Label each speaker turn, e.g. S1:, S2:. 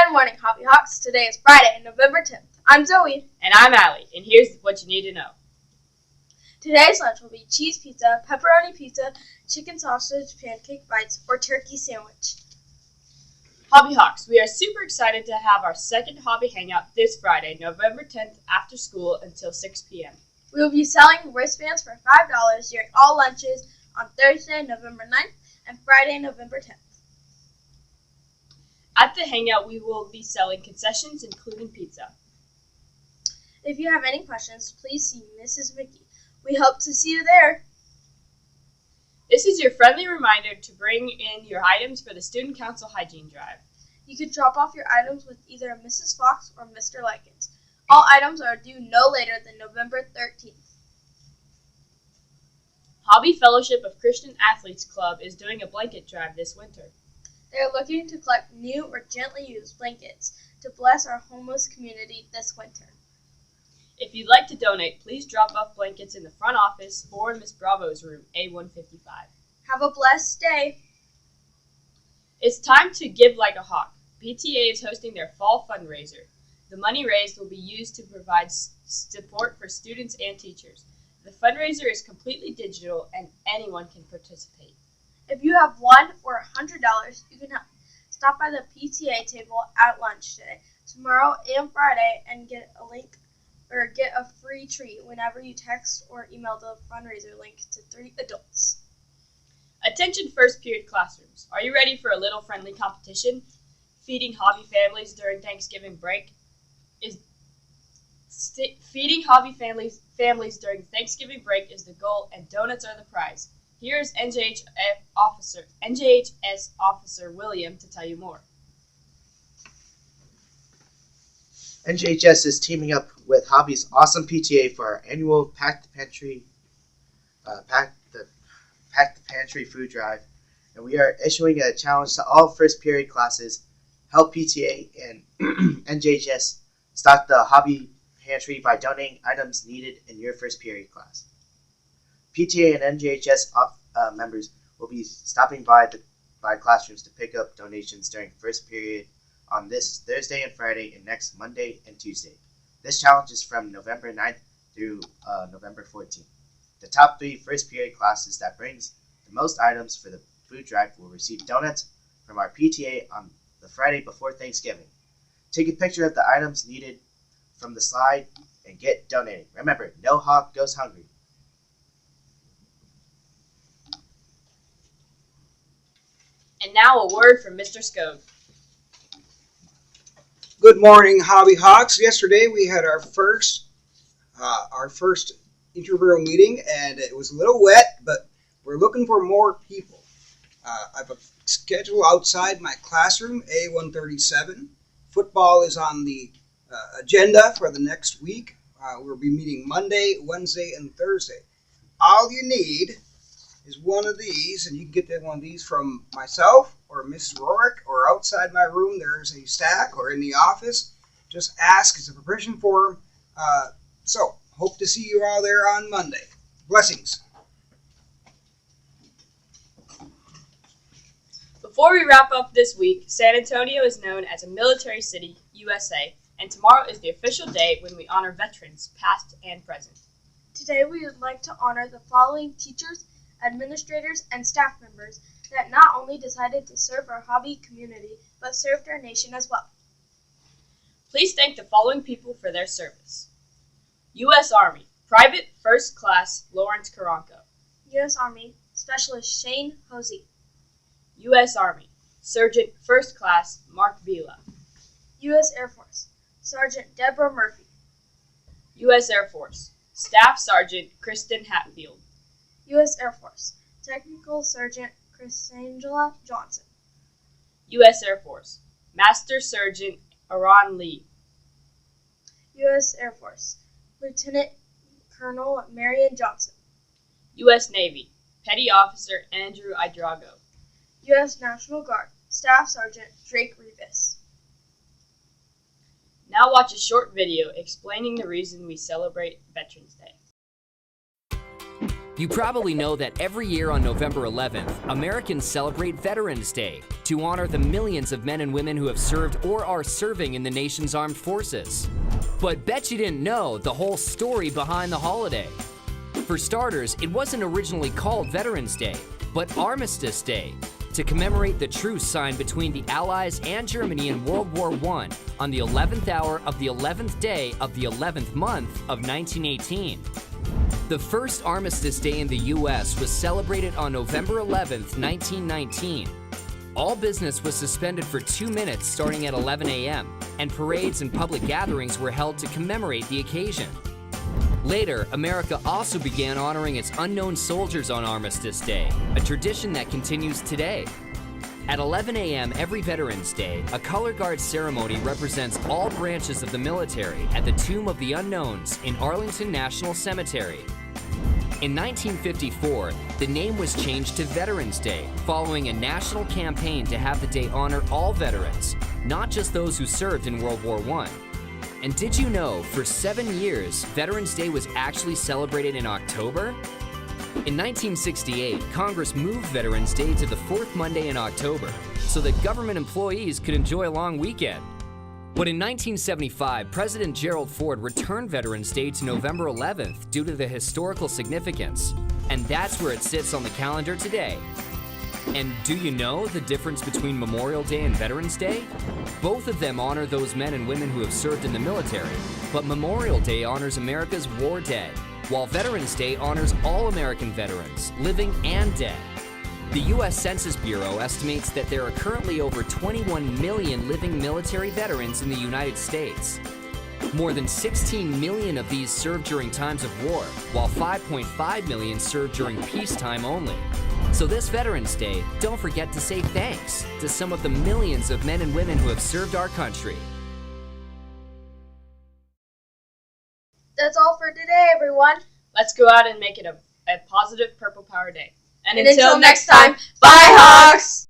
S1: Good morning, Hobby Hawks. Today is Friday, November 10th. I'm Zoe.
S2: And I'm Allie, and here's what you need to know.
S1: Today's lunch will be cheese pizza, pepperoni pizza, chicken sausage pancake bites, or turkey sandwich.
S2: Hobby Hawks, we are super excited to have our second hobby hangout this Friday, November 10th, after school until 6 p.m.
S1: We will be selling wristbands for $5 during all lunches on Thursday, November 9th and Friday, November 10th.
S2: At the hangout, we will be selling concessions, including pizza.
S1: If you have any questions, please see Mrs. Mickey. We hope to see you there.
S2: This is your friendly reminder to bring in your items for the Student Council Hygiene Drive.
S1: You can drop off your items with either Mrs. Fox or Mr. Likens. All items are due no later than November 13th.
S2: Hobby Fellowship of Christian Athletes Club is doing a blanket drive this winter.
S1: They are looking to collect new or gently used blankets to bless our homeless community this winter.
S2: If you'd like to donate, please drop off blankets in the front office or in Miss Bravo's room, A155.
S1: Have a blessed day.
S2: It's time to give like a hawk. PTA is hosting their fall fundraiser. The money raised will be used to provide support for students and teachers. The fundraiser is completely digital and anyone can participate.
S1: If you have $1 or $100, you can stop by the PTA table at lunch today, tomorrow, and Friday and get a link or get a free treat whenever you text or email the fundraiser link to 3 adults.
S2: Attention first period classrooms. Are you ready for a little friendly competition? Feeding hobby families during Thanksgiving break is during Thanksgiving break is the goal, and donuts are the prize. Here's NJHS Officer William to tell you more.
S3: NJHS is teaming up with Hobby's awesome PTA for our annual Pack the Pantry food drive, and we are issuing a challenge to all first period classes. Help PTA and NJHS stock the Hobby Pantry by donating items needed in your first period class. PTA and NJHS members will be stopping by classrooms to pick up donations during first period on this Thursday and Friday and next Monday and Tuesday. This challenge is from November 9th through November 14th. The top 3 first period classes that brings the most items for the food drive will receive donuts from our PTA on the Friday before Thanksgiving. Take a picture of the items needed from the slide and get donating. Remember, no hawk goes hungry.
S2: And now a word from Mr. Skog.
S4: Good morning, Hobby Hawks. Yesterday we had our first interview meeting, and it was a little wet, but we're looking for more people. I have a schedule outside my classroom, A137. Football is on the agenda for the next week. We'll be meeting Monday, Wednesday, and Thursday. All you need is one of these, and you can get one of these from myself or Miss Rorick, or outside my room there's a stack, or in the office. Just ask. It's a permission form. So, hope to see you all there on Monday. Blessings.
S2: Before we wrap up this week, San Antonio is known as a military city, USA, and tomorrow is the official day when we honor veterans, past and present.
S1: Today we would like to honor the following teachers, administrators, and staff members that not only decided to serve our hobby community, but served our nation as well.
S2: Please thank the following people for their service. U.S. Army, Private First Class Lawrence Caranco.
S1: U.S. Army, Specialist Shane Hosey.
S2: U.S. Army, Sergeant First Class Mark Vila.
S1: U.S. Air Force, Sergeant Deborah Murphy.
S2: U.S. Air Force, Staff Sergeant Kristen Hatfield.
S1: U.S. Air Force, Technical Sergeant Chrisangela Johnson.
S2: U.S. Air Force, Master Sergeant Aaron Lee.
S1: U.S. Air Force, Lieutenant Colonel Marion Johnson.
S2: U.S. Navy, Petty Officer Andrew Idrago.
S1: U.S. National Guard, Staff Sergeant Drake Rivas.
S2: Now watch a short video explaining the reason we celebrate Veterans Day.
S5: You probably know that every year on November 11th, Americans celebrate Veterans Day to honor the millions of men and women who have served or are serving in the nation's armed forces. But bet you didn't know the whole story behind the holiday. For starters, it wasn't originally called Veterans Day, but Armistice Day, to commemorate the truce signed between the Allies and Germany in World War I on the 11th hour of the 11th day of the 11th month of 1918. The first Armistice Day in the U.S. was celebrated on November 11th, 1919. All business was suspended for 2 minutes starting at 11 a.m., and parades and public gatherings were held to commemorate the occasion. Later, America also began honoring its unknown soldiers on Armistice Day, a tradition that continues today. At 11 a.m. every Veterans Day, a color guard ceremony represents all branches of the military at the Tomb of the Unknowns in Arlington National Cemetery. In 1954, the name was changed to Veterans Day, following a national campaign to have the day honor all veterans, not just those who served in World War I. And did you know, for 7 years, Veterans Day was actually celebrated in October? In 1968, Congress moved Veterans Day to the fourth Monday in October so that government employees could enjoy a long weekend. But in 1975, President Gerald Ford returned Veterans Day to November 11th due to the historical significance, and that's where it sits on the calendar today. And do you know the difference between Memorial Day and Veterans Day? Both of them honor those men and women who have served in the military, but Memorial Day honors America's war dead, while Veterans Day honors all American veterans, living and dead. The U.S. Census Bureau estimates that there are currently over 21 million living military veterans in the United States. More than 16 million of these served during times of war, while 5.5 million served during peacetime only. So this Veterans Day, don't forget to say thanks to some of the millions of men and women who have served our country.
S1: That's all for today, everyone.
S2: Let's go out and make it a positive Purple Power Day.
S1: And until next time, bye, Hawks!